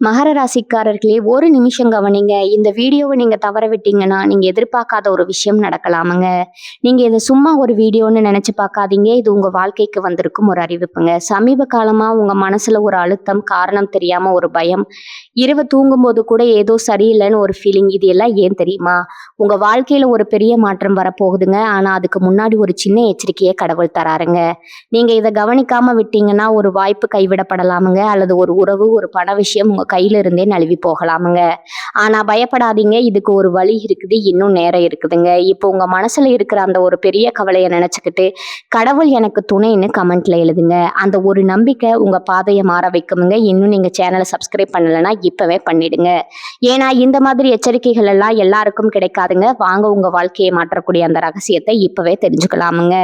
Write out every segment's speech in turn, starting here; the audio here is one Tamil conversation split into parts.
மகர ராசிக்காரர்களே, ஒரு நிமிஷம் கவனிங்க. இந்த வீடியோவ நீங்க தவற விட்டீங்கன்னா, நீங்க எதிர்பார்க்காத ஒரு விஷயம் நடக்கலாமுங்க. நீங்க இத சும்மா ஒரு வீடியோன்னு நெனச்சு பார்க்காதீங்க. இது உங்க வாழ்க்கைக்கு வந்திருக்கும் ஒரு அறிவிப்புங்க. சமீப காலமா உங்க மனசுல ஒரு அழுத்தம், காரணம் தெரியாம ஒரு பயம், இரவு தூங்கும்போது கூட ஏதோ சரியில்லன்னு ஒரு ஃபீலிங். இது எல்லாம் ஏன் தெரியுமா? உங்க வாழ்க்கையில ஒரு பெரிய மாற்றம் வரப்போகுதுங்க. ஆனா அதுக்கு முன்னாடி ஒரு சின்ன எச்சரிக்கைய கடவுள் தராருங்க. நீங்க இத கவனிக்காம விட்டீங்கன்னா, ஒரு வாய்ப்பு கைவிடப்படலாமுங்க. அல்லது ஒரு உறவு, ஒரு பண விஷயம் உங்க கையில இருந்தே நழுவி போகலாமுங்க. ஆனா பயப்படாதீங்க. இதுக்கு ஒரு வழி இருக்குது. இன்னும் நேரம் இருக்குதுங்க. இப்போ உங்க மனசுல இருக்கிற அந்த ஒரு பெரிய கவலைய நினைச்சுக்கிட்டு, கடவுள் எனக்கு துணைன்னு கமெண்ட்ல எழுதுங்க. அந்த ஒரு நம்பிக்கை உங்க பாதைய மாற வைக்குமுங்க. இன்னும் நீங்க சேனல சப்ஸ்கிரைப் பண்ணலன்னா இப்பவே பண்ணிடுங்க. ஏன்னா இந்த மாதிரி எச்சரிக்கைகள் எல்லாம் எல்லாருக்கும் கிடைக்காதுங்க. வாங்க உங்க வாழ்க்கையை மாற்றக்கூடிய அந்த ரகசியத்தை இப்பவே தெரிஞ்சுக்கலாமுங்க.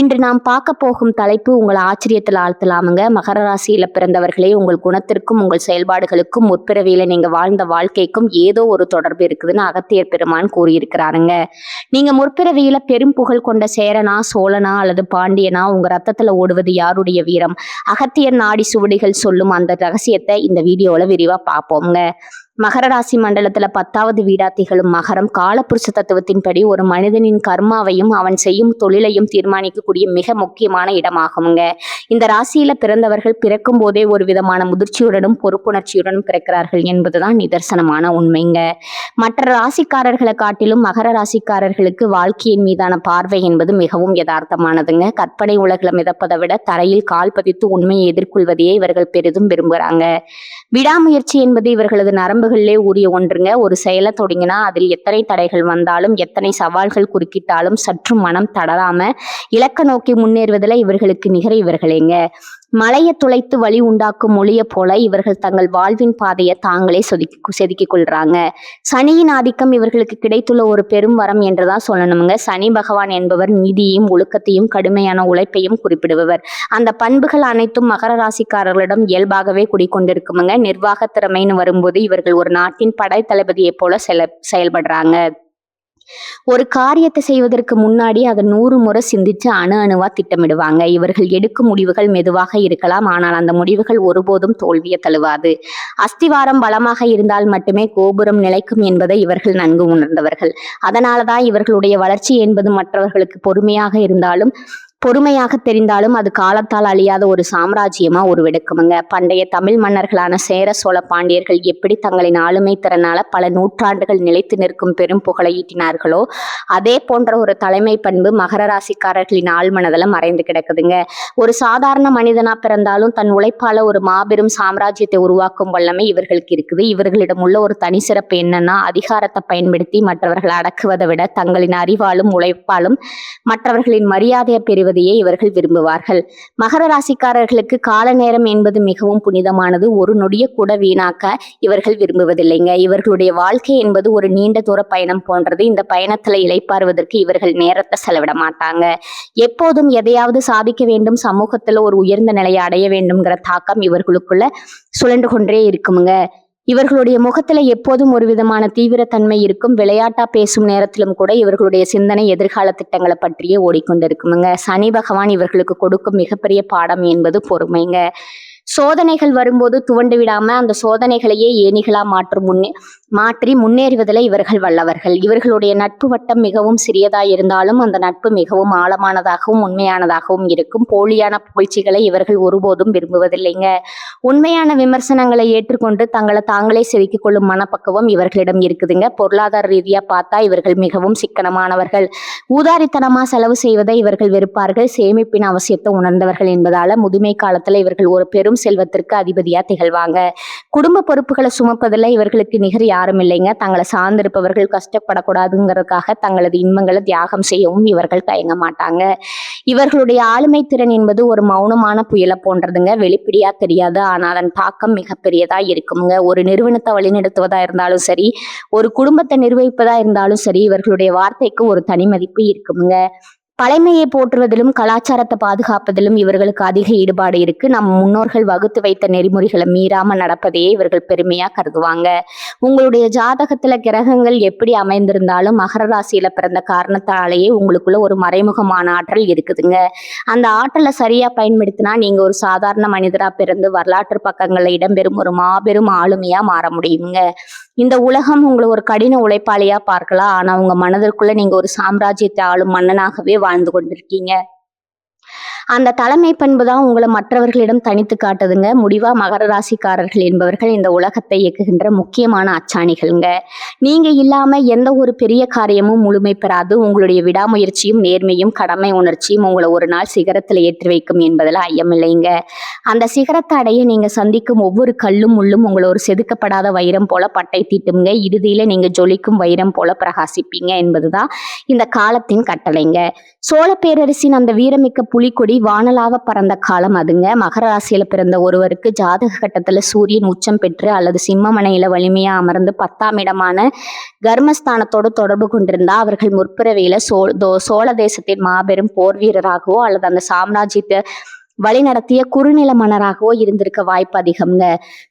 இன்று நாம் பார்க்க போகும் தலைப்பு உங்களை ஆச்சரியத்தில் ஆழ்த்தலாமுங்க. மகர ராசியில பிறந்தவர்களே, உங்கள் குணத்திற்கும் உங்கள் செயல்பாடுகளுக்கும் முற்பிறவியில நீங்க வாழ்ந்த வாழ்க்கைக்கும் ஏதோ ஒரு தொடர்பு இருக்குதுன்னு அகத்தியர் பெருமான் கூறியிருக்கிறாருங்க. நீங்க முற்பிறவியில பெரும் புகழ் கொண்ட சேரனா, சோழனா அல்லது பாண்டியனா, உங்க ரத்தத்துல ஓடுவது யாருடைய வீரம்? அகத்தியர் நாடி சுவடிகள் சொல்லும் அந்த ரகசியத்தை இந்த வீடியோல விரிவா பார்ப்போம்ங்க. மகர ராசி மண்டலத்துல 10வது வீடா திகழும் மகரம் காலப்புருஷ தத்துவத்தின்படி ஒரு மனிதனின் கர்மாவையும் அவன் செய்யும் தொழிலையும் தீர்மானிக்கக்கூடிய மிக முக்கியமான இடமாகுங்க. இந்த ராசியில பிறந்தவர்கள் பிறக்கும் போதே ஒரு விதமான முதிர்ச்சியுடனும் பொறுப்புணர்ச்சியுடனும் பிறக்கிறார்கள் என்பதுதான் நிதர்சனமான உண்மைங்க. மற்ற ராசிக்காரர்களை காட்டிலும் மகர ராசிக்காரர்களுக்கு வாழ்க்கையின் மீதான பார்வை என்பது மிகவும் யதார்த்தமானதுங்க. கற்பனை உலகில் மிதப்பதை விட தரையில் கால் பதித்து உண்மையை எதிர்கொள்வதையே இவர்கள் பெரிதும் விரும்புகிறாங்க. விடாமுயற்சி என்பது இவர்களது நரம்புகளிலே ஊறிய ஒன்றுங்க. ஒரு செயலை தொடங்கினா அதில் எத்தனை தடைகள் வந்தாலும், எத்தனை சவால்கள் குறுக்கிட்டாலும் சற்று மனம் தளராம இலக்க நோக்கி முன்னேறுவதில் இவர்களுக்கு நிகர இவர்களேங்க. மலையை துளைத்து வழி உண்டாக்கும் மொழியை போல இவர்கள் தங்கள் வாழ்வின் பாதையை தாங்களே செதுக்கிக் கொள்றாங்க. சனியின் ஆதிக்கம் இவர்களுக்கு கிடைத்துள்ள ஒரு பெரும் வரம் என்றுதான் சொல்லணுங்க. சனி பகவான் என்பவர் நீதியையும் ஒழுக்கத்தையும் கடுமையான உழைப்பையும் குறிப்பிடுபவர். அந்த பண்புகள் அனைத்தும் மகர ராசிக்காரர்களிடம் இயல்பாகவே குடிக்கொண்டிருக்குமுங்க. நிர்வாக திறமைன்னு வரும்போது இவர்கள் ஒரு நாட்டின் படை தளபதியை போல செயல்படுறாங்க. ஒரு காரியத்தை செய்வதற்கு முன்னாடி அதை 100 முறை சிந்திச்சு அணு அணுவா திட்டமிடுவாங்க. இவர்கள் எடுக்கும் முடிவுகள் மெதுவாக இருக்கலாம், ஆனால் அந்த முடிவுகள் ஒருபோதும் தோல்வியை தழுவாது. அஸ்திவாரம் பலமாக இருந்தால் மட்டுமே கோபுரம் நிலைக்கும் என்பதை இவர்கள் நன்கு உணர்ந்தவர்கள். அதனாலதான் இவர்களுடைய வளர்ச்சி என்பது மற்றவர்களுக்கு பொறுமையாக தெரிந்தாலும் அது காலத்தால் அழியாத ஒரு சாம்ராஜ்யமா உருவெடுக்குமுங்க. பண்டைய தமிழ் மன்னர்களான சேர, சோழ, பாண்டியர்கள் எப்படி தங்களின் ஆளுமை திறனால பல நூற்றாண்டுகள் நிலைத்து நிற்கும் பெரும் புகழை ஈட்டினார்களோ, அதே போன்ற ஒரு தலைமை பண்பு மகர ராசிக்காரர்களின் ஆழ்மனதில் மறைந்து கிடக்குதுங்க. ஒரு சாதாரண மனிதனா பிறந்தாலும் தன் உழைப்பால ஒரு மாபெரும் சாம்ராஜ்யத்தை உருவாக்கும் வல்லமை இவர்களுக்கு இருக்குது. இவர்களிடம் உள்ள ஒரு தனி சிறப்பு என்னன்னா, அதிகாரத்தை பயன்படுத்தி மற்றவர்களை அடக்குவதை விட தங்களின் அறிவாலும் உழைப்பாலும் மற்றவர்களின் மரியாதையை பெறுவதையே இவர்கள் விரும்புவார்கள். மகர ராசிக்காரர்களுக்கு கால நேரம் என்பது மிகவும் புனிதமானது. ஒரு நொடிய கூட வீணாக்க இவர்கள் விரும்புவதில்லைங்க. இவர்களுடைய வாழ்க்கை என்பது ஒரு நீண்ட தூர பயணம் போன்றது. இந்த பயணத்துல இளைப்பாறுவதற்கு இவர்கள் நேரத்தை செலவிட மாட்டாங்க. எப்போதும் எதையாவது சாதிக்க வேண்டும், சமூகத்துல ஒரு உயர்ந்த நிலையை அடைய வேண்டும்ங்கிற தாக்கம் இவர்களுக்குள்ள சுழன்று கொண்டே இருக்குமுங்க. இவர்களுடைய முகத்துல எப்போதும் ஒரு விதமான தீவிரத்தன்மை இருக்கும். விளையாட்டா பேசும் நேரத்திலும் கூட இவர்களுடைய சிந்தனை எதிர்கால திட்டங்களை பற்றியே ஓடிக்கொண்டிருக்குமுங்க. சனி பகவான் இவர்களுக்கு கொடுக்கும் மிகப்பெரிய பாடம் என்பது பொறுமைங்க. சோதனைகள் வரும்போது துவண்டு விடாம அந்த சோதனைகளையே ஏணிகளா மாற்றி முன்னேறுவதில் இவர்கள் வல்லவர்கள். இவர்களுடைய நட்பு வட்டம் மிகவும் சிறியதா இருந்தாலும் அந்த நட்பு மிகவும் ஆழமானதாகவும் உண்மையானதாகவும் இருக்கும். போலியான புகழ்ச்சிகளை இவர்கள் ஒருபோதும் விரும்புவதில்லைங்க. உண்மையான விமர்சனங்களை ஏற்றுக்கொண்டு தங்களை தாங்களே செதுக்கிக் கொள்ளும் மனப்பக்குவம் இவர்களிடம் இருக்குதுங்க. பொருளாதார ரீதியா பார்த்தா இவர்கள் மிகவும் சிக்கனமானவர்கள். ஊதாரித்தனமா செலவு செய்வதை இவர்கள் வெறுப்பார்கள். சேமிப்பின் அவசியத்தை உணர்ந்தவர்கள் என்பதால முதுமை காலத்துல இவர்கள் ஒரு பெரும் செல்வத்திற்கு அதிபதியா திகழ்வாங்க. குடும்ப பொறுப்புகளை சுமப்பதில் இவர்களுக்கு நிகர் யாரும் இல்லைங்க. தங்களை சார்ந்திருப்பவர்கள் கஷ்டப்படக்கூடாதுங்கிறதுக்காக தங்களது இன்பங்களை தியாகம் செய்யவும் இவர்கள் தயங்க மாட்டாங்க. இவர்களுடைய ஆளுமை திறன் என்பது ஒரு மௌனமான புயலை போன்றதுங்க. வெளிப்படையா தெரியாது, ஆனால் அதன் தாக்கம் மிகப்பெரியதா இருக்குமுங்க. ஒரு நிறுவனத்தை வழிநடத்துவதா இருந்தாலும் சரி, ஒரு குடும்பத்தை நிர்வகிப்பதா இருந்தாலும் சரி, இவர்களுடைய வார்த்தைக்கு ஒரு தனி மதிப்பு இருக்குமுங்க. பழமையை போற்றுவதிலும் கலாச்சாரத்தை பாதுகாப்பதிலும் இவர்களுக்கு அதிக ஈடுபாடு இருக்கு. நம்ம முன்னோர்கள் வகுத்து வைத்த நெறிமுறைகளை மீறாம நடப்பதையே இவர்கள் பெருமையா கருதுவாங்க. உங்களுடைய ஜாதகத்துல கிரகங்கள் எப்படி அமைந்திருந்தாலும் மகர ராசியில பிறந்த காரணத்தாலேயே உங்களுக்குள்ள ஒரு மறைமுகமான ஆற்றல் இருக்குதுங்க. அந்த ஆற்றலை சரியா பயன்படுத்தினா நீங்க ஒரு சாதாரண மனிதரா பிறந்து வரலாற்று பக்கங்கள்ல இடம்பெறும் ஒரு மாபெரும் ஆளுமையா மாற முடியுங்க. இந்த உலகம் உங்களை ஒரு கடின உழைப்பாளியா பார்க்கலாம். ஆனா உங்க மனதிற்குள்ள நீங்க ஒரு சாம்ராஜ்யத்தை ஆளும் மன்னனாகவே வாழ்ந்து கொண்டிருக்கீங்க. அந்த தலைமை பண்பு தான் உங்களை மற்றவர்களிடம் தனித்து காட்டுதுங்க. முடிவா மகர ராசிக்காரர்கள் என்பவர்கள் இந்த உலகத்தை இயக்குகின்ற முக்கியமான அச்சாணிகள்ங்க. நீங்க இல்லாம எந்த ஒரு பெரிய காரியமும் முழுமை பெறாது. உங்களுடைய விடாமுயற்சியும் நேர்மையும் கடமை உணர்ச்சியும் உங்களை ஒரு நாள் சிகரத்துல ஏற்றி வைக்கும் என்பதில் ஐயமில்லைங்க. அந்த சிகரத்தை அடைய நீங்க சந்திக்கும் ஒவ்வொரு கல்லும் முள்ளும் உங்களை ஒரு செதுக்கப்படாத வைரம் போல பட்டை தீட்டுங்க. இறுதியில நீங்க ஜொலிக்கும் வைரம் போல பிரகாசிப்பீங்க என்பதுதான் இந்த காலத்தின் கட்டளைங்க. சோழ பேரரசின் அந்த வீரமிக்க புலிக்கொடி வானலாக பறந்த காலம் அதுங்க. மகர ராசியில பிறந்த ஒருவருக்கு ஜாதக கட்டத்துல சூரியன் உச்சம் பெற்று அல்லது சிம்மமனையில வலிமையா அமர்ந்து 10ஆம் இடமான கர்மஸ்தானத்தோடு தொடர்பு கொண்டிருந்தா அவர்கள் முற்பிறவியில சோழ தேசத்தின் மாபெரும் போர் வீரராகவோ அல்லது அந்த சாம்ராஜ்யத்தை வழிநடத்திய குறுநில மன்னராகவோ இருந்திருக்க வாய்ப்பு அதிகம்ங்க.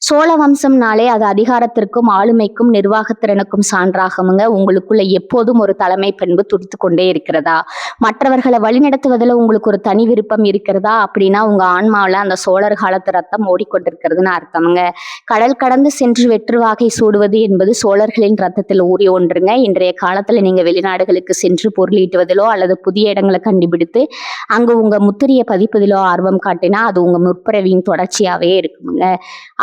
சோழ வம்சம்னாலே அது அதிகாரத்திற்கும் ஆளுமைக்கும் நிர்வாகத்திறனுக்கும் சான்றாகுங்க. உங்களுக்குள்ள எப்போதும் ஒரு தலைமை பண்பு துடித்து கொண்டே இருக்கிறதா? மற்றவர்களை வழிநடத்துவதில் உங்களுக்கு ஒரு தனி விருப்பம் இருக்கிறதா? அப்படின்னா உங்க ஆன்மாவில் அந்த சோழர் காலத்து ரத்தம் ஓடிக்கொண்டிருக்கிறதுன்னு அர்த்தமுங்க. கடல் கடந்து சென்று வெற்றுவாகை சூடுவது என்பது சோழர்களின் ரத்தத்தில் ஊறி ஒன்றுங்க. இன்றைய காலத்துல நீங்க வெளிநாடுகளுக்கு சென்று பொருளீட்டுவதிலோ அல்லது புதிய இடங்களை கண்டுபிடித்து அங்கு உங்க முத்திரையை பதிப்பதிலோ ஆர்வம் காட்டினா அது உங்க முற்பிறவியின் தொடர்ச்சியாவே இருக்குங்க.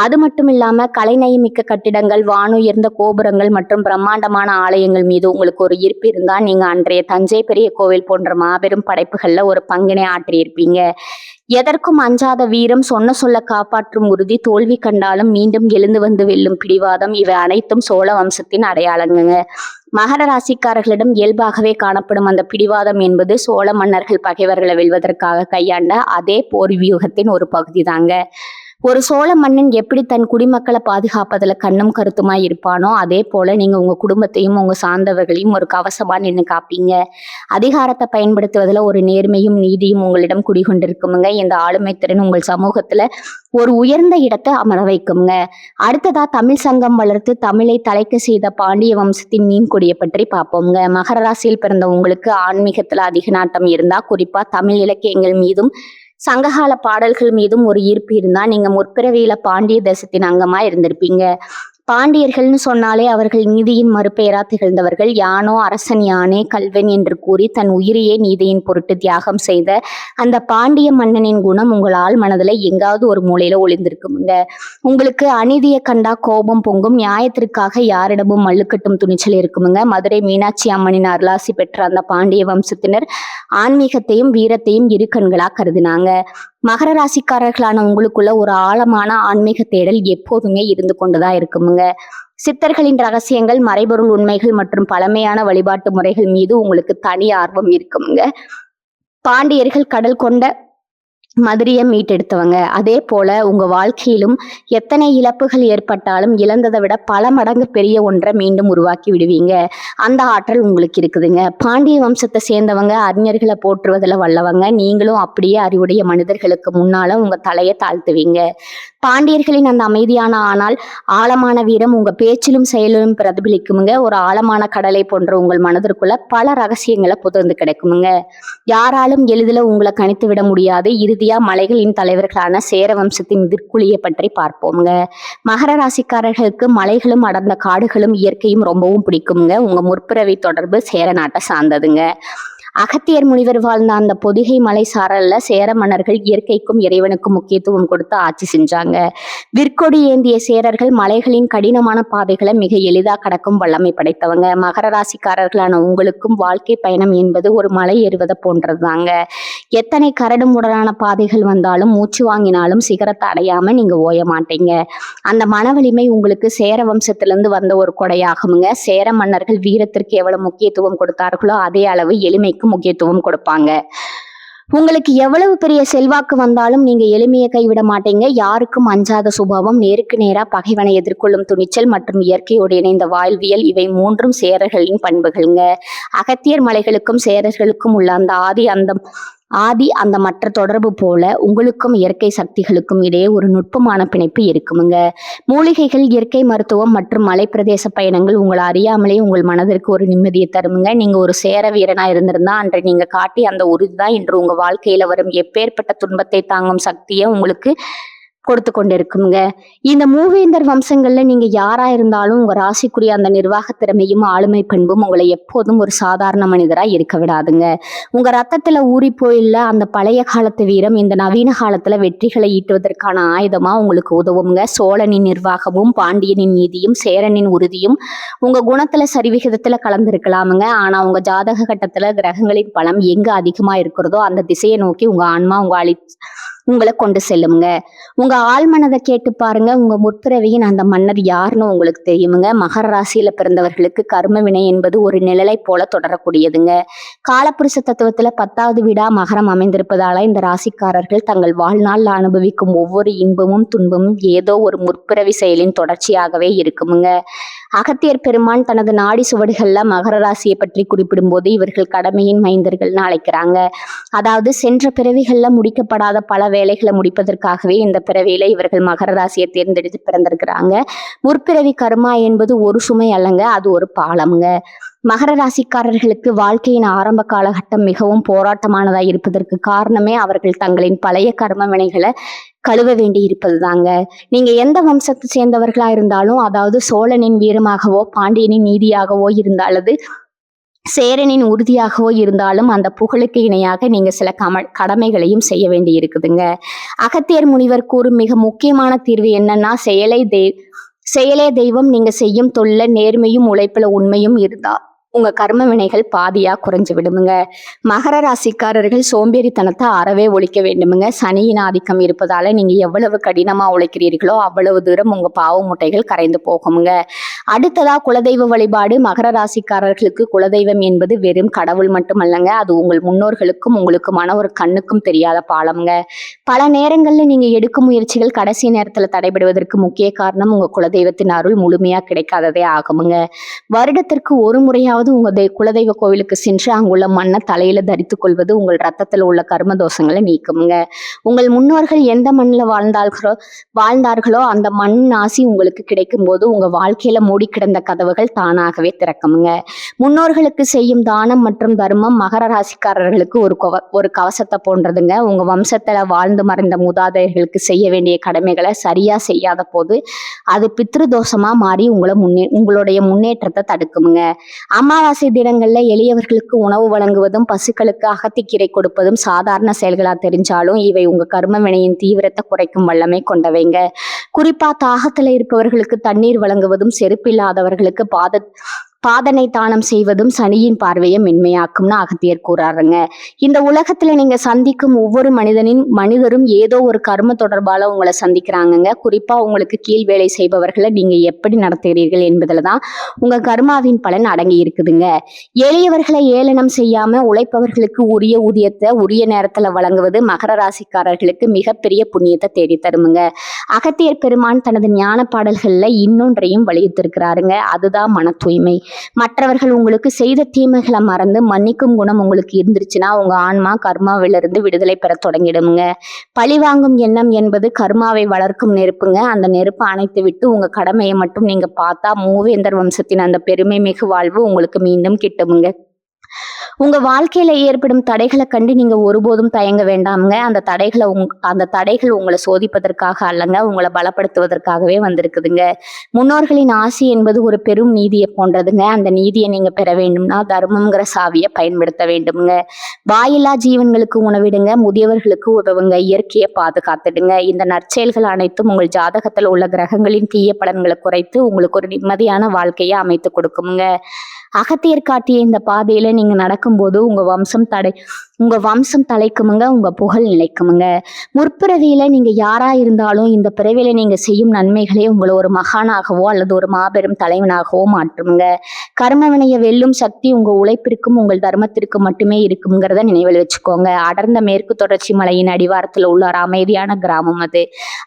அது மட்டும் இல்லாம கலைநயமிக்க கட்டிடங்கள், வானுயர்ந்த கோபுரங்கள் மற்றும் பிரம்மாண்டமான ஆலயங்கள் மீது உங்களுக்கு ஒரு ஈர்ப்பு இருந்தா நீங்க அன்றைய தஞ்சை பெரிய கோவில் போன்ற மாபெரும் படைப்புகள்ல ஒரு பங்கினை ஆற்றியிருப்பீங்க. எதற்கும் அஞ்சாத வீரம், சொன்ன சொல்ல காப்பாற்றும் உறுதி, தோல்வி கண்டாலும் மீண்டும் எழுந்து வந்து வெல்லும் பிடிவாதம், இவை அனைத்தும் சோழ வம்சத்தின் அடையாளங்க. மகர ராசிக்காரர்களிடம் இயல்பாகவே காணப்படும் அந்த பிடிவாதம் என்பது சோழ மன்னர்கள் பகைவர்களை வெல்வதற்காக கையாண்ட அதே போர் வியூகத்தின் ஒரு பகுதி தாங்க. ஒரு சோழ மன்னன் எப்படி தன் குடிமக்களை பாதுகாப்பதுல கண்ணும் கருத்துமாய் இருப்பானோ அதே போல நீங்க உங்க குடும்பத்தையும் உங்க சார்ந்தவர்களையும் ஒரு கவசமா நின்று காப்பீங்க. அதிகாரத்தை பயன்படுத்துவதில் ஒரு நேர்மையும் நீதியும் உங்களிடம் குடிகொண்டிருக்குமுங்க. இந்த ஆளுமை திறன் உங்கள் சமூகத்துல ஒரு உயர்ந்த இடத்தை அமர வைக்குங்க. அடுத்ததா தமிழ் சங்கம் வளர்த்து தமிழை தலைக்க செய்த பாண்டிய வம்சத்தின் மீன் கொடியை பற்றி பார்ப்போங்க. மகர ராசியில் பிறந்த உங்களுக்கு ஆன்மீகத்துல அதிக நாட்டம் இருந்தா, குறிப்பா தமிழ் இலக்கியங்கள் மீதும் சங்ககால பாடல்கள் மீதும் ஒரு ஈர்ப்பு இருந்தா நீங்க முற்பிறவியில பாண்டிய தேசத்தின் அங்கமா இருந்திருப்பீங்க. பாண்டியர்கள்னு சொன்னாலே அவர்கள் நீதியின் மறுபெயரா திகழ்ந்தவர்கள். யானோ அரசன் யானே கல்வன் என்று கூறி தன் உயிரையே நீதியின் பொருட்டு தியாகம் செய்த அந்த பாண்டிய மன்னனின் குணம் உங்கள் ஆள் மனதுல எங்காவது ஒரு மூலையில ஒளிந்திருக்குமுங்க. உங்களுக்கு அநீதியை கண்டா கோபம் பொங்கும், நியாயத்திற்காக யாரிடமும் மல்லுக்கட்டும் துணிச்சல் இருக்குமுங்க. மதுரை மீனாட்சி அம்மனின் அருளாசி பெற்ற அந்த பாண்டிய வம்சத்தினர் ஆன்மீகத்தையும் வீரத்தையும் இரு கண்களா கருதினாங்க. மகர ராசிக்காரர்களான உங்களுக்குள்ள ஒரு ஆழமான ஆன்மீக தேடல் எப்போதுமே இருந்து கொண்டுதான் இருக்குமுங்க. சித்தர்களின் ரகசியங்கள், மறைபொருள் உண்மைகள் மற்றும் பழமையான வழிபாட்டு முறைகள் மீது உங்களுக்கு தனி ஆர்வம் இருக்குமுங்க. பாண்டியர்கள் கடல் கொண்ட மதுரையை மீட்டெடுத்தவங்க. அதே போல உங்க வாழ்க்கையிலும் எத்தனை இழப்புகள் ஏற்பட்டாலும் இழந்ததை விட பல மடங்கு பெரிய ஒன்றை மீண்டும் உருவாக்கி விடுவீங்க. அந்த ஆற்றல் உங்களுக்கு இருக்குதுங்க. பாண்டிய வம்சத்தை சேர்ந்தவங்க அறிஞர்களை போற்றுவதில் வல்லவங்க. நீங்களும் அப்படியே அறிவுடைய மனிதர்களுக்கு முன்னால உங்க தலையை தாழ்த்துவீங்க. பாண்டியர்களின் அந்த அமைதியான ஆனால் ஆழமான வீரம் உங்க பேச்சிலும் செயலிலும் பிரதிபலிக்குமுங்க. ஒரு ஆழமான கடலை போன்ற உங்கள் மனதிற்குள்ள பல ரகசியங்களை புதர்ந்து கிடைக்குமுங்க. யாராலும் எளிதில் உங்களை கணித்து விட முடியாது. இறுதியா மலைகளின் தலைவர்களான சேர வம்சத்தின் விற்குழியை பற்றி பார்ப்போங்க. மகர ராசிக்காரர்களுக்கு மலைகளும் அடர்ந்த காடுகளும் இயற்கையும் ரொம்பவும் பிடிக்குங்க. உங்க முற்பிறவி தொடர்பு சேர நாட்டை சார்ந்ததுங்க. அகத்தியர் முனிவர் வாழ்ந்த அந்த பொதிகை மலை சாரல்ல சேர மன்னர்கள் இயற்கைக்கும் இறைவனுக்கும் முக்கியத்துவம் கொடுத்து ஆட்சி செஞ்சாங்க. விற்கொடி ஏந்திய சேரர்கள் மலைகளின் கடினமான பாதைகளை மிக எளிதா கடக்கும் வல்லமை படைத்தவங்க. மகர ராசிக்காரர்களான உங்களுக்கும் வாழ்க்கை பயணம் என்பது ஒரு மலை ஏறுவதை போன்றதுதாங்க. எத்தனை கரடு முரடான பாதைகள் வந்தாலும் மூச்சு வாங்கினாலும் சிகரத்தை அடையாம நீங்க ஓய மாட்டீங்க. அந்த மன வலிமை உங்களுக்கு சேர வம்சத்திலிருந்து வந்த ஒரு கொடையாகுமுங்க. சேர மன்னர்கள் வீரத்திற்கு எவ்வளவு முக்கியத்துவம் கொடுத்தார்களோ அதே அளவு எளிமைக்கு முக்கியத்துவம் கொடுப்பாங்க. உங்களுக்கு எவ்வளவு பெரிய செல்வாக்கு வந்தாலும் நீங்க எளிமையை கைவிட மாட்டீங்க. யாருக்கும் அஞ்சாத சுபாவம், நேருக்கு நேரா பகைவனை எதிர்கொள்ளும் துணிச்சல் மற்றும் இயற்கையோடு இணைந்த வாழ்வியல், இவை மூன்றும் சேரர்களின் பண்புகள்ங்க. அகத்தியர் மலைகளுக்கும் சேரர்களுக்கும் உள்ள அந்த மற்ற தொடர்பு போல உங்களுக்கும் இயற்கை சக்திகளுக்கும் இடையே ஒரு நுட்பமான பிணைப்பு இருக்குமுங்க. மூலிகைகள், இயற்கை மருத்துவம் மற்றும் மலைப்பிரதேச பயணங்கள் உங்களை அறியாமலே உங்கள் மனதிற்கு ஒரு நிம்மதியை தருமுங்க. நீங்க ஒரு சேர வீரனா இருந்திருந்தா அன்று நீங்க காட்டிய அந்த உறுதிதான் இன்று உங்க வாழ்க்கையில வரும் எப்பேற்பட்ட துன்பத்தை தாங்கும் சக்தியை உங்களுக்கு கொடுத்து கொண்டிருக்குங்க. இந்த மூவேந்தர் வம்சங்கள்ல நீங்க யாரா இருந்தாலும் உங்க ராசிக்குரிய அந்த நிர்வாக திறமையும் ஆளுமை பண்பும் உங்களை எப்போதும் ஒரு சாதாரண மனிதரா இருக்க விடாதுங்க. உங்க ரத்தத்துல ஊறி போயில்ல அந்த பழைய காலத்து வீரம் இந்த நவீன காலத்துல வெற்றிகளை ஈட்டுவதற்கான ஆயுதமா உங்களுக்கு உதவுங்க. சோழனின் நிர்வாகமும் பாண்டியனின் நீதியும் சேரனின் உறுதியும் உங்க குணத்துல சரிவிகிதத்துல கலந்துருக்கலாமுங்க. ஆனா உங்க ஜாதக கட்டத்துல கிரகங்களின் பலம் எங்க அதிகமா இருக்கிறதோ அந்த திசையை நோக்கி உங்க ஆன்மா உங்களை கொண்டு செல்லுங்க. உங்க ஆழ்மனதை கேட்டு பாருங்க. உங்க முற்பிறவியின் அந்த மன்னர் யாருன்னு உங்களுக்கு தெரியுமுங்க. மகர ராசியில பிறந்தவர்களுக்கு கர்ம வினை என்பது ஒரு நிழலை போல தொடரக்கூடியதுங்க. காலப்புருஷ தத்துவத்துல 10வது வீடா மகரம் அமைந்திருப்பதால இந்த ராசிக்காரர்கள் தங்கள் வாழ்நாள் அனுபவிக்கும் ஒவ்வொரு இன்பமும் துன்பமும் ஏதோ ஒரு முற்பிறவி செயலின் தொடர்ச்சியாகவே இருக்குமுங்க. அகத்தியர் பெருமான் தனது நாடி சுவடுகள்ல மகர ராசியை பற்றி குறிப்பிடும் போது இவர்கள் கடமையின் மைந்தர்கள்னு அழைக்கிறாங்க. அதாவது சென்ற பிறவிகள்ல முடிக்கப்படாத பல வேலைகளை முடிப்பதற்காகவே இந்த பிறவியில இவர்கள் மகர ராசியை தேர்ந்தெடுத்து பிறந்திருக்கிறாங்க. முற்பிறவி கர்மா என்பது ஒரு சுமை அல்லங்க, அது ஒரு பாலம்ங்க. மகர ராசிக்காரர்களுக்கு வாழ்க்கையின் ஆரம்ப காலகட்டம் மிகவும் போராட்டமானதா இருப்பதற்கு காரணமே அவர்கள் தங்களின் பழைய கர்ம வினைகளை கழுவ வேண்டி இருப்பது தாங்க. நீங்க எந்த வம்சத்தை சேர்ந்தவர்களா இருந்தாலும், அதாவது சோழனின் வீரமாகவோ பாண்டியனின் நீதியாகவோ இருந்தாலது சேரனின் உறுதியாகவோ இருந்தாலும் அந்த புகழுக்கு இணையாக நீங்க சில கடமைகளையும் செய்ய வேண்டி இருக்குதுங்க. அகத்தியர் முனிவர் கூறும் மிக முக்கியமான தீர்வு என்னன்னா, செயலே தெய்வம். நீங்க செய்யும் தொல்ல நேர்மையும் உழைப்புல உண்மையும் இருந்தா உங்க கர்ம வினைகள் பாதியா குறைஞ்சு விடுமுங்க. மகர ராசிக்காரர்கள் சோம்பேறித்தனத்தை அறவே ஒழிக்க வேண்டுமுங்க. சனியின் ஆதிக்கம் இருப்பதால நீங்க எவ்வளவு கடினமா உழைக்கிறீர்களோ அவ்வளவு தூரம் உங்க பாவ மூட்டைகள் கரைந்து போகுமுங்க. அடுத்ததா குலதெய்வ வழிபாடு. மகர ராசிக்காரர்களுக்கு குலதெய்வம் என்பது வெறும் கடவுள் மட்டுமல்லங்க, அது உங்கள் முன்னோர்களுக்கும் உங்களுக்குமான ஒரு கண்ணுக்கும் தெரியாத பாலம்ங்க. பல நேரங்கள்ல நீங்க எடுக்கும் முயற்சிகள் கடைசி நேரத்துல தடைபடுவதற்கு முக்கிய காரணம் உங்க குலதெய்வத்தின் அருள் முழுமையா கிடைக்காததே ஆகுமுங்க. வருடத்திற்கு ஒரு முறையாவது உங்க குலதெய்வ கோவிலுக்கு சென்று அங்குள்ள மண்ணை தலையில தரித்துக் கொள்வது உங்கள் ரத்தத்துல உள்ள கர்ம தோஷங்களை நீக்குமுங்க. உங்கள் முன்னோர்கள் எந்த மண்ணில் வாழ்ந்தார்களோ அந்த மண் ஆசி உங்களுக்கு கிடைக்கும் போது உங்க வாழ்க்கையில மூடி கிடந்த கதவுகள் தானாகவே திறக்குமுங்க. முன்னோர்களுக்கு செய்யும் தானம் மற்றும் தர்மம் மகர ராசிக்காரர்களுக்கு ஒரு கவசத்தை போன்றதுங்க. உங்க வம்சத்துல வாழ்ந்து மறைந்த மூதாதையர்களுக்கு செய்ய வேண்டிய கடமைகளை சரியா செய்யாத போது அது பித்ரு தோஷமா மாறி உங்களுடைய முன்னேற்றத்தை தடுக்குமுங்க. அமாவாசை தினங்கள்ல எளியவர்களுக்கு உணவு வழங்குவதும் பசுக்களுக்கு அகத்திக்கீரை கொடுப்பதும் சாதாரண செயல்களா தெரிஞ்சாலும் இவை உங்க கர்ம வினையின் தீவிரத்தை குறைக்கும் வல்லமை கொண்டவைங்க. குறிப்பா தாகத்துல இருப்பவர்களுக்கு தண்ணீர் வழங்குவதும் செருப்பில்லாதவர்களுக்கு பாதனை தானம் செய்வதும் சனியின் பார்வையை மென்மையாக்கும்னு அகத்தியர் கூறாருங்க. இந்த உலகத்துல நீங்க சந்திக்கும் ஒவ்வொரு மனிதரும் ஏதோ ஒரு கர்ம தொடர்பால உங்களை சந்திக்கிறாங்கங்க. குறிப்பா உங்களுக்கு கீழ் வேலை செய்பவர்களை நீங்க எப்படி நடத்துகிறீர்கள் என்பதுலதான் உங்க கர்மாவின் பலன் அடங்கி இருக்குதுங்க. எளியவர்களை ஏளனம் செய்யாம உழைப்பவர்களுக்கு உரிய ஊதியத்தை உரிய நேரத்துல வழங்குவது மகர ராசிக்காரர்களுக்கு மிகப்பெரிய புண்ணியத்தை தேடி தருமுங்க. அகத்தியர் பெருமான் தனது ஞான பாடல்கள்ல இன்னொன்றையும் வலியுறுத்திருக்கிறாருங்க. அதுதான் மன தூய்மை. மற்றவர்கள் உங்களுக்கு செய்த தீமைகளை மறந்து மன்னிக்கும் குணம் உங்களுக்கு இருந்துருச்சுன்னா உங்க ஆன்மா கர்மாவிலிருந்து விடுதலை பெற தொடங்கிடுங்க. பழி வாங்கும் எண்ணம் என்பது கர்மாவை வளர்க்கும் நெருப்புங்க. அந்த நெருப்பை அணைத்து விட்டு உங்க கடமையை மட்டும் நீங்க பார்த்தா மூவேந்தர் வம்சத்தின் அந்த பெருமை மிகு வாழ்வு உங்களுக்கு மீண்டும் கிட்டுமுங்க. உங்க வாழ்க்கையில ஏற்படும் தடைகளை கண்டு நீங்க ஒருபோதும் தயங்க வேண்டாமுங்க. அந்த தடைகள் உங்களை சோதிப்பதற்காக அல்லங்க, உங்களை பலப்படுத்துவதற்காகவே வந்திருக்குதுங்க. முன்னோர்களின் ஆசி என்பது ஒரு பெரும் நீதியை போன்றதுங்க. அந்த நீதியை நீங்க பெற வேண்டும்னா தர்மம்ங்கிற சாவியை பயன்படுத்த வேண்டுமுங்க. வாயில்லா ஜீவன்களுக்கு உணவிடுங்க, முதியவர்களுக்கு உதவுங்க, இயற்கையை பாதுகாத்துடுங்க. இந்த நற்செயல்கள் அனைத்தும் உங்கள் ஜாதகத்தில் உள்ள கிரகங்களின் தீய பலன்களை குறைத்து உங்களுக்கு ஒரு நிம்மதியான வாழ்க்கையை அமைத்து கொடுக்குமுங்க. அகத்தியர் காட்டிய இந்த பாதையில நீங்க நடக்கும்போது உங்க வம்சம் உங்க வம்சம் தலைக்குமுங்க, உங்க புகழ் நிலைக்குமுங்க. முற்பிறவியில நீங்க யாரா இருந்தாலும் இந்த பிறவியில நீங்க செய்யும் நன்மைகளே உங்களை ஒரு மகானாகவோ அல்லது ஒரு மாபெரும் தலைவனாகவோ மாற்றுமுங்க. கர்மவினைய வெல்லும் சக்தி உங்க உழைப்பிற்கும் உங்கள் தர்மத்திற்கும் மட்டுமே இருக்குங்கிறத நினைவில் வச்சுக்கோங்க. அடர்ந்த மேற்கு தொடர்ச்சி மலையின் அடிவாரத்துல உள்ள ஒரு அமைதியான கிராமம் அது.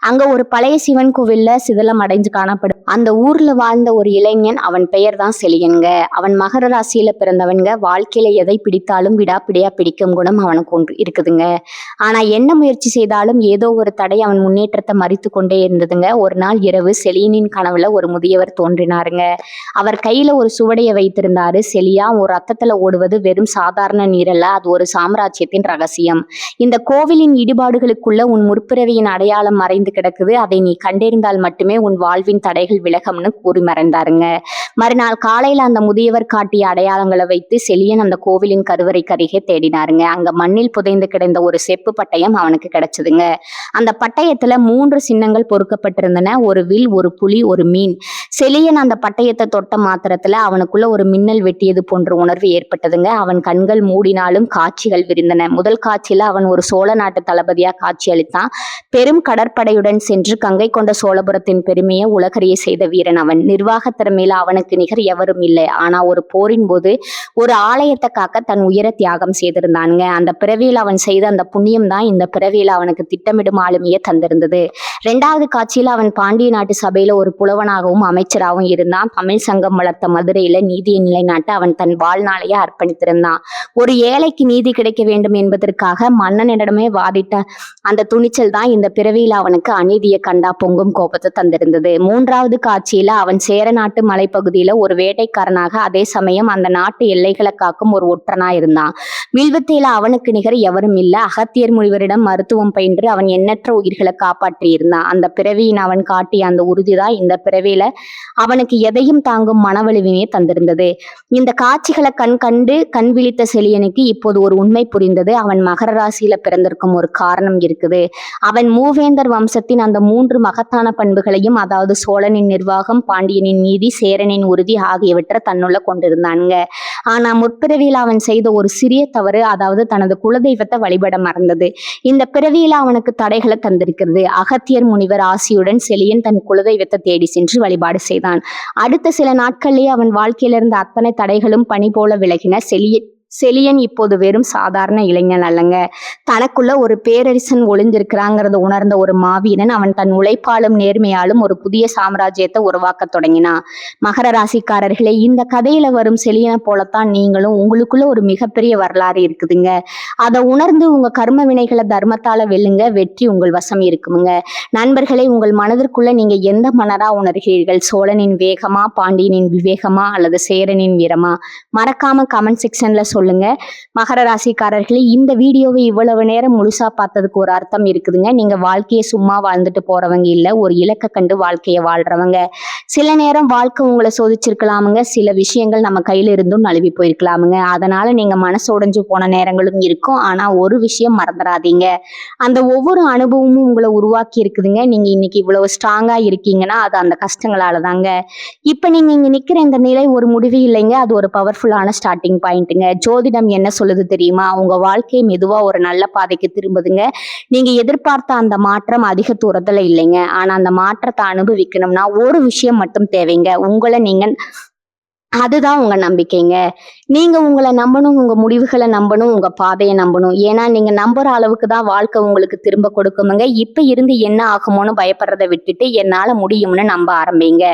அங்க ஒரு பழைய சிவன் கோவில்ல சிதிலம் அடைஞ்சு காணப்படும் அந்த ஊர்ல வாழ்ந்த ஒரு இளைஞன், அவன் பெயர் தான் செழியன்க. அவன் மகர ராசியில பிறந்தவன்க. வாழ்க்கையில எதை பிடித்தாலும் விடாப்பிடியா பிடிக்கும் குணம் அவனுக்கு ஒன்று இருக்குதுங்க. ஆனா என்ன முயற்சி செய்தாலும் ஏதோ ஒரு தடை அவன் முன்னேற்றத்தை மறித்து கொண்டே இருந்ததுங்க. ஒரு நாள் இரவு செலியனின் கனவுல ஒரு முதியவர் தோன்றினாருங்க. அவர் கையில ஒரு சுவடையை வைத்திருந்தாரு. செலியா, ஒரு ரத்தத்துல ஓடுவது வெறும் சாதாரண நீரல்ல, அது ஒரு சாம்ராஜ்யத்தின் ரகசியம். இந்த கோவிலின் இடிபாடுகளுக்குள்ள உன் முற்பிறவியின் அடையாளம் மறைந்து கிடக்குது. அதை நீ கண்டறிந்தால் மட்டுமே உன் வாழ்வின் தடைகள் விலகும்னு கூறி மறைந்தாருங்க. மறுநாள் காலையில அந்த முதியவர் காட்டிய அடையாளங்களை வைத்து செலியன் அந்த கோவிலின் கருவறை கருகே தேடினாருங்க. அங்க மண்ணில் புதைந்து கிடந்த ஒரு செப்பு பட்டயம் அவனுக்கு கிடைச்சதுங்க. அந்த பட்டயத்துல 3 சின்னங்கள் பொறுக்கப்பட்டிருந்தன. ஒரு வில், ஒரு புலி, ஒரு மீன். செலியன் அந்த பட்டயத்தை தொட்ட மாத்திரத்துல அவனுக்குள்ள ஒரு மின்னல் வெட்டியது போன்ற உணர்வு ஏற்பட்டதுங்க. அவன் கண்கள் மூடினாலும் காட்சிகள் விரிந்தன. முதல் காட்சியில அவன் ஒரு சோழ நாட்டு தளபதியா காட்சி அளித்தான். பெரும் கடற்படையுடன் சென்று கங்கை கொண்ட சோழபுரத்தின் பெருமையை உலகறிய செய்த வீரன் அவன். நிர்வாக திறமையில அவனுக்கு நிகர் எவரும் இல்லை. ஆனா ஒரு போரின் போது ஒரு ஆலயத்தை காக்க தன் உயிரை தியாகம் செய்திருந்தானுங்க. அந்த பிறவியில் அவன் செய்த அந்த புண்ணியம் தான் இந்த பிறவியில் அவனுக்கு திட்டமிடும் ஆளுமையை தந்திருந்தது. 2வது காட்சியில அவன் பாண்டிய நாட்டு சபையில ஒரு புலவனாகவும் அமைச்சராகவும் இருந்தான். தமிழ் சங்கம் வளர்த்த மதுரையில நீதியை நிலைநாட்ட அவன் தன் வாழ்நாளையே அர்ப்பணித்திருந்தான். ஒரு ஏழைக்கு நீதி கிடைக்க வேண்டும் என்பதற்காக மன்னனிடமே வாதிட்ட அந்த துணிச்சல் தான் இந்த பிறவியில் அவனுக்கு அநீதியை கண்டா பொங்கும் கோபத்தை தந்திருந்தது. 3வது காட்சியில அவன் சேர நாட்டு மலைப்பகுதியில ஒரு வேட்டைக்காரனாக, அதே சமயம் அந்த நாட்டு எல்லைகளை காக்கும் ஒரு ஒற்றனா இருந்தான். வில்வித்தையில அவனுக்கு நிகர் எவரும் இல்ல. அகத்தியர் முனிவரிடம் மருத்துவம் பயின்று அவன் எண்ணற்ற உயிர்களை காப்பாற்றி இருந்தான். அந்த பிறவியின் அவன் காட்டிய அந்த உறுதிதான் இந்த பிறவியில அவனுக்கு எதையும் தாங்கும் மனவலிவினையை தந்திருந்தது. இந்த காட்சிகளை கண் விழித்த செலியனுக்கு இப்போது ஒரு உண்மை புரிந்தது. அவன் மகர ராசியில பிறந்திருக்கும் ஒரு காரணம் இருக்குது. அவன் மூவேந்தர் வம்சத்தின் அந்த 3 மகத்தான பண்புகளையும், அதாவது சோழனின் நிர்வாகம், பாண்டியனின் நீதி, சேரனின் உறுதி ஆகியவற்றை தன்னுள்ள கொண்டிருந்தானுங்க. ஆனா முற்பிறவியில் அவன் செய்த ஒரு சிறிய தவறு, அதாவது தனது குலதெய்வத்தை வழிபட மறந்தது, இந்த பிறவியில அவனுக்கு தடைகளை தந்திருக்கிறது. அகத்தியர் முனிவர் ஆசியுடன் செலியன் தன் குலதெய்வத்தை தேடி சென்று வழிபாடு செய்தான். அடுத்த சில நாட்களிலேயே அவன் வாழ்க்கையில இருந்த அத்தனை தடைகளும் பனி போல விலகின. செலியன் இப்போது வெறும் சாதாரண இளைஞன் அல்லங்க. தனக்குள்ள ஒரு பேரரசன் ஒளிஞ்சிருக்கிறாங்கிறத உணர்ந்த ஒரு மாவீரன். அவன் தன் உழைப்பாலும் நேர்மையாலும் ஒரு புதிய சாம்ராஜ்யத்தை உருவாக்க தொடங்கினான். மகர ராசிக்காரர்களே, இந்த கதையில வரும் செலியனை போலத்தான் நீங்களும். உங்களுக்குள்ள ஒரு மிகப்பெரிய வரலாறு இருக்குதுங்க. அதை உணர்ந்து உங்க கர்ம வினைகளை தர்மத்தால வெல்லுங்க. வெற்றி உங்கள் வசம் இருக்குமுங்க. நண்பர்களே, உங்கள் மனதிற்குள்ள நீங்க எந்த மன்னரா உணர்கிறீர்கள்? சோழனின் வேகமா, பாண்டியனின் விவேகமா, அல்லது சேரனின் வீரமா? மறக்காம கமெண்ட் செக்ஷன்ல சொல்லுங்க. மகர ராசிக்காரர்களே, இந்த வீடியோவை இவ்வளவு நேரம் முழுசா பார்த்ததுக்கு ஒரு அர்த்தம் இருக்குதுங்க. நீங்க வாழ்க்கையை சும்மா வாழ்ந்துட்டு போறவங்க இல்ல, ஒரு இலக்க கண்டு வாழ்க்கையை வாழ்றவங்க. சில நேரம் வாழ்க்கை உங்களை சோதிச்சிருக்கலாமுங்க. சில விஷயங்கள் நம்ம கையில இருந்தும் நழுவி போயிருக்கலாமுங்க. அதனால நீங்க மனசு உடைஞ்சு போன நேரங்களும் இருக்கும். ஆனா ஒரு விஷயம் மறந்துடாதீங்க, அந்த ஒவ்வொரு அனுபவமும் உங்களை உருவாக்கி இருக்குதுங்க. நீங்க இன்னைக்கு இவ்வளவு ஸ்ட்ராங்கா இருக்கீங்கன்னா அது அந்த கஷ்டங்களால தாங்க. இப்ப நீங்க இங்க நிக்கிற இந்த நிலை ஒரு முடிவு இல்லைங்க, அது ஒரு பவர்ஃபுல்லான ஸ்டார்டிங் பாயிண்ட்டுங்க. ஜோதிடம் என்ன சொல்லுது தெரியுமா? உங்க வாழ்க்கை மெதுவா ஒரு நல்ல பாதைக்கு திரும்புதுங்க. நீங்க எதிர்பார்த்த அந்த மாற்றம் அதிக தூரத்துல இல்லைங்க. ஆனா அந்த மாற்றத்தை அனுபவிக்கணும்னா ஒரு விஷயம் மட்டும் தேவைங்க, உங்களை நீங்க. அதுதான் உங்க நம்பிக்கைங்க. நீங்க உங்களை நம்பணும், உங்க முடிவுகளை நம்பணும், உங்க பாதையை நம்பணும். ஏன்னா நீங்க நம்புற அளவுக்கு தான் வாழ்க்கை உங்களுக்கு திரும்ப கொடுக்குமுங்க. இப்ப இருந்து என்ன ஆகுமோன்னு பயப்படுறதை விட்டுட்டு என்னால முடியும்னு நம்ப ஆரம்பிங்க.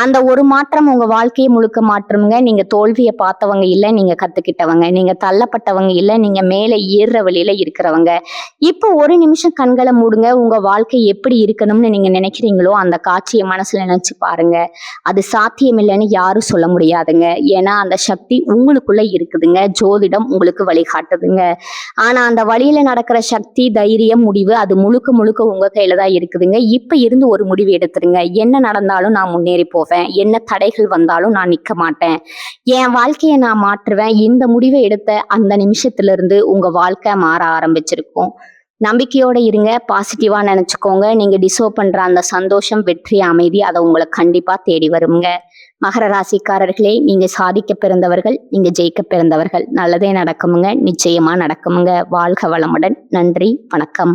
அந்த ஒரு மாற்றம் உங்க வாழ்க்கையை முழுக்க மாற்றுமுங்க. நீங்க தோல்வியை பார்த்தவங்க இல்ல, நீங்க கத்துக்கிட்டவங்க. நீங்க தள்ளப்பட்டவங்க இல்ல, நீங்க மேல ஏறுற வழியில இருக்கிறவங்க. இப்போ ஒரு நிமிஷம் கண்களை மூடுங்க. உங்க வாழ்க்கை எப்படி இருக்கணும்னு நீங்க நினைக்கிறீங்களோ அந்த காட்சியை மனசுல நினைச்சு பாருங்க. அது சாத்தியம் இல்லைன்னு யாரும் சொல்ல முடியாதுங்க. ஏன்னா அந்த சக்தி உங்களுக்குள்ள இருக்குதுங்க. ஜோதிடம் உங்களுக்கு வழிகாட்டுதுங்க. ஆனா அந்த வழியில நடக்கிற சக்தி, தைரியம், முடிவு அது முழுக்க முழுக்க உங்க கையில தான் இருக்குதுங்க. இப்ப இருந்து ஒரு முடிவு எடுத்துருங்க. என்ன நடந்தாலும் நான் முன்னேறி போவேன், என்ன தடைகள் வந்தாலும் நான் நிக்க மாட்டேன், என் வாழ்க்கையை நான் மாற்றுவேன். இந்த முடிவை எடுத்த அந்த நிமிஷத்துல இருந்து உங்க வாழ்க்கை மாற ஆரம்பிச்சிருக்கும். நம்பிக்கையோட இருங்க, பாசிட்டிவா நினைச்சுக்கோங்க. நீங்க டிசர்வ் பண்ற அந்த சந்தோஷம், வெற்றி, அமைதி அதை உங்களை கண்டிப்பா தேடி வருங்க. மகர ராசிக்காரர்களே, நீங்க சாதிக்க பிறந்தவர்கள், நீங்க ஜெயிக்க பிறந்தவர்கள். நல்லதே நடக்குமுங்க, நிச்சயமா நடக்குமுங்க. வாழ்க வளமுடன். நன்றி, வணக்கம்.